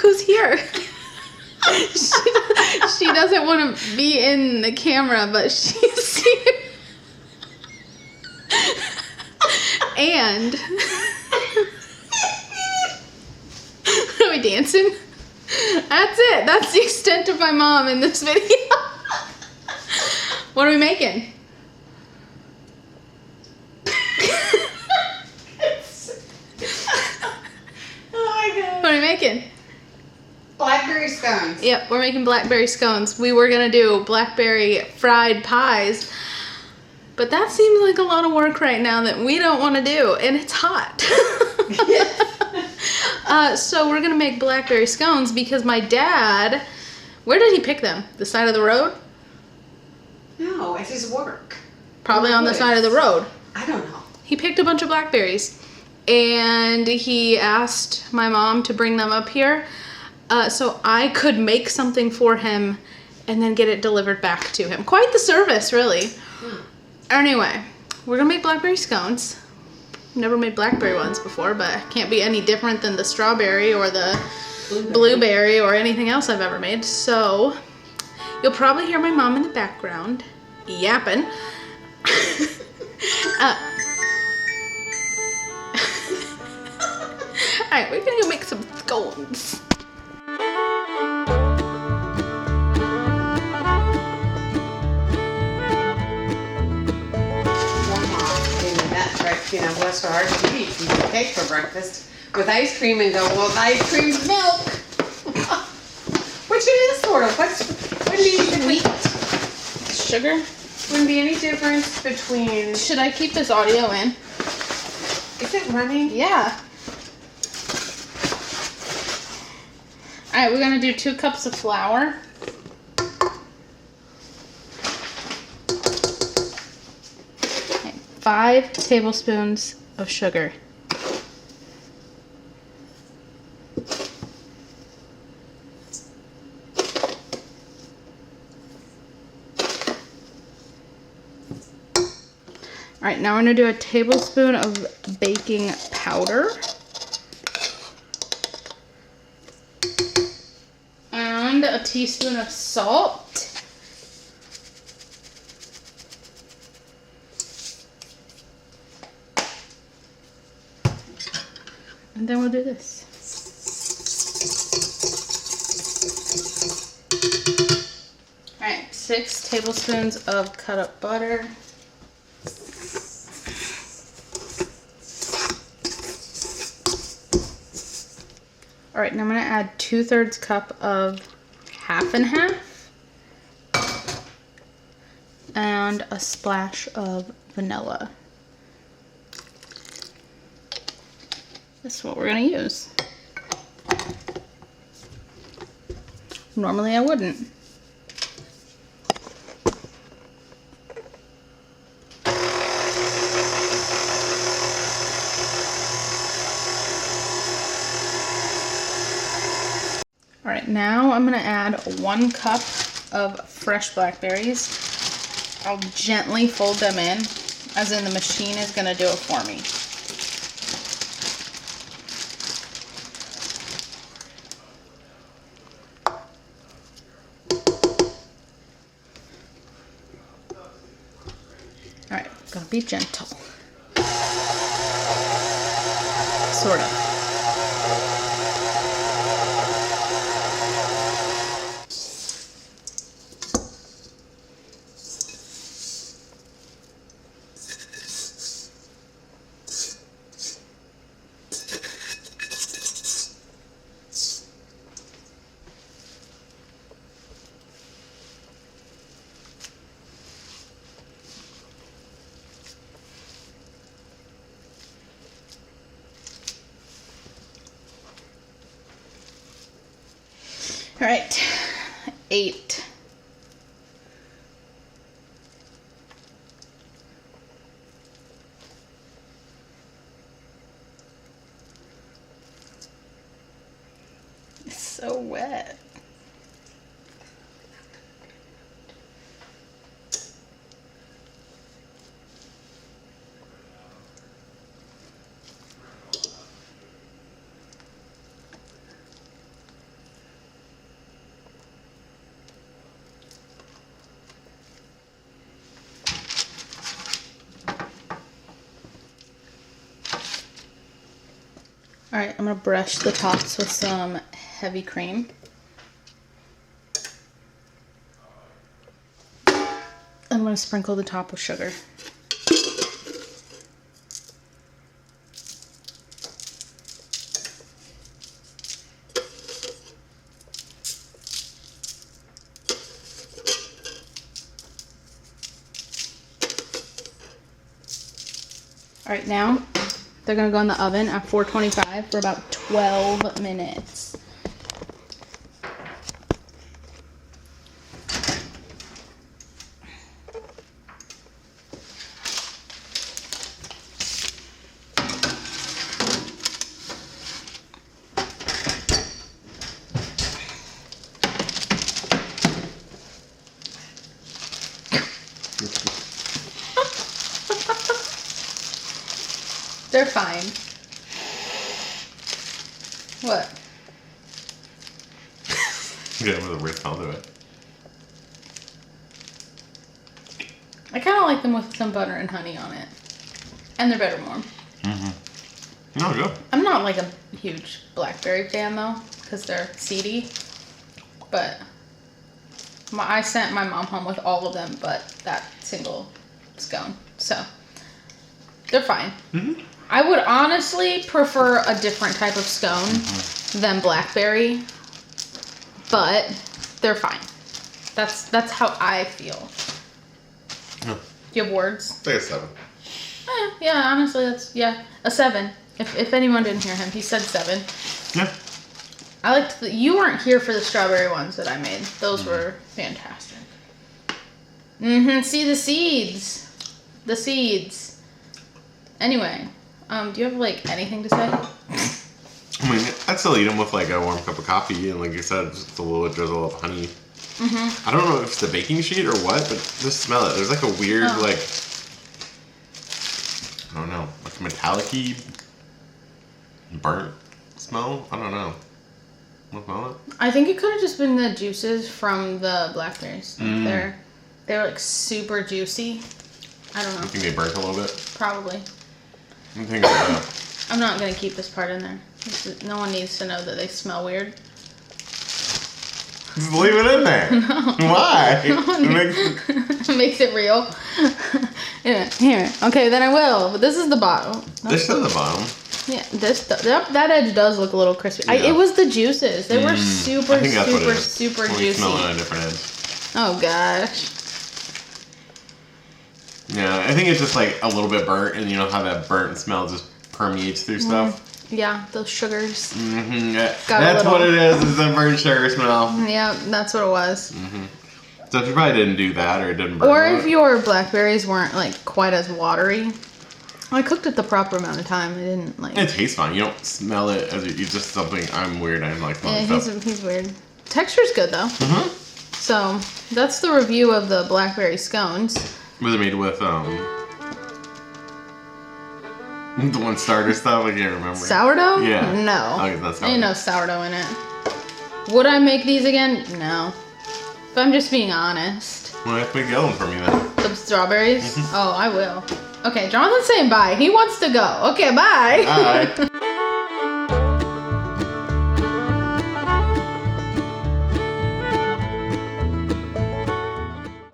who's here. She doesn't want to be in the camera, but she's here. And are we dancing? That's it. That's the extent of my mom in this video. What are we making? What are we making? Blackberry scones. Yep, we're making blackberry scones. We were gonna do blackberry fried pies, but that seems like a lot of work right now that we don't want to do, and it's hot. So we're gonna make blackberry scones because my dad, where did he pick them? The side of the road? No, it's his work. Probably on the side of the road. I don't know. He picked a bunch of blackberries, and he asked my mom to bring them up here so I could make something for him and then get it delivered back to him. Quite the service, really. Anyway, we're gonna make blackberry scones. Never made blackberry ones before, but can't be any different than the strawberry or the blueberry or anything else I've ever made. So you'll probably hear my mom in the background yapping. Alright, we're gonna go make some scones. You know, bless her heart, she eats a piece of cake for breakfast with ice cream and go, well, ice cream's milk. Which it is sort of. Wouldn't be any Wheat. Sugar. Wouldn't be any difference between. Should I keep this audio in? Is it running? Yeah. Alright, we're gonna do 2 cups of flour. Okay, 5 tablespoons of sugar. Alright, now we're gonna do a tablespoon of baking powder. And a teaspoon of salt. And then we'll do this. Alright, 6 tablespoons of cut up butter. Alright, now I'm going to add 2/3 cup of half and half. And a splash of vanilla. This is what we're going to use. Normally I wouldn't. Alright, now I'm going to add 1 cup of fresh blackberries. I'll gently fold them in, as in the machine is going to do it for me. Alright, gotta be gentle. Sort of. All right, 8. It's so wet. All right, I'm gonna brush the tops with some heavy cream. I'm gonna sprinkle the top with sugar. All right, now they're gonna go in the oven at 425 for about 12 minutes. They're fine. What? Yeah, with a weird smell to it. I kind of like them with some butter and honey on it. And they're better warm. Mm-hmm. No, good. I'm not like a huge blackberry fan though, because they're seedy. But I sent my mom home with all of them but that single scone. So they're fine. Mm-hmm. I would honestly prefer a different type of scone than blackberry, but they're fine. That's how I feel. Yeah. Do you have words? I think it's 7. Yeah, honestly, that's a 7. If anyone didn't hear him, he said 7. Yeah. I liked you weren't here for the strawberry ones that I made. Those were fantastic. See the seeds. The seeds. Anyway. Do you have like anything to say? I mean, I'd still eat them with like a warm cup of coffee and, like you said, just a little drizzle of honey. I don't know if it's the baking sheet or what, but just smell it. There's like a weird, like, I don't know, like metallic-y, burnt smell. I don't know. What smell it? I think it could have just been the juices from the blackberries. They're like super juicy. I don't know. You think they burnt a little bit? Probably. I think I'm not gonna keep this part in there. No one needs to know that they smell weird. just leave it in there. No. Why? It makes it real. Here. Okay, then I will. But this is the bottom. This is the bottom. Yeah, that edge does look a little crispy. Yeah. It was the juices. They were super When juicy. you smell it on a different edge. Oh gosh. Yeah, I think it's just like a little bit burnt, and you know how that burnt smell just permeates through stuff? Yeah, those sugars. That's what it is a burnt sugar smell. Yeah, that's what it was. So if you probably didn't do that or it didn't burn Or if your blackberries weren't like quite as watery. I cooked it the proper amount of time. I didn't like. It tastes fine. You don't smell it as it's just something. I'm weird. I like smelling stuff. He's weird. Texture's good though. So that's the review of the blackberry scones. Was it made with the one starter stuff? I can't remember. Sourdough? Yeah. No. Oh, it's not sourdough. Ain't no sourdough in it. Would I make these again? No. If I'm just being honest. Well, you have to make the other one for me then. The strawberries? Oh, I will. Okay, Jonathan's saying bye. He wants to go. Okay, bye. Bye.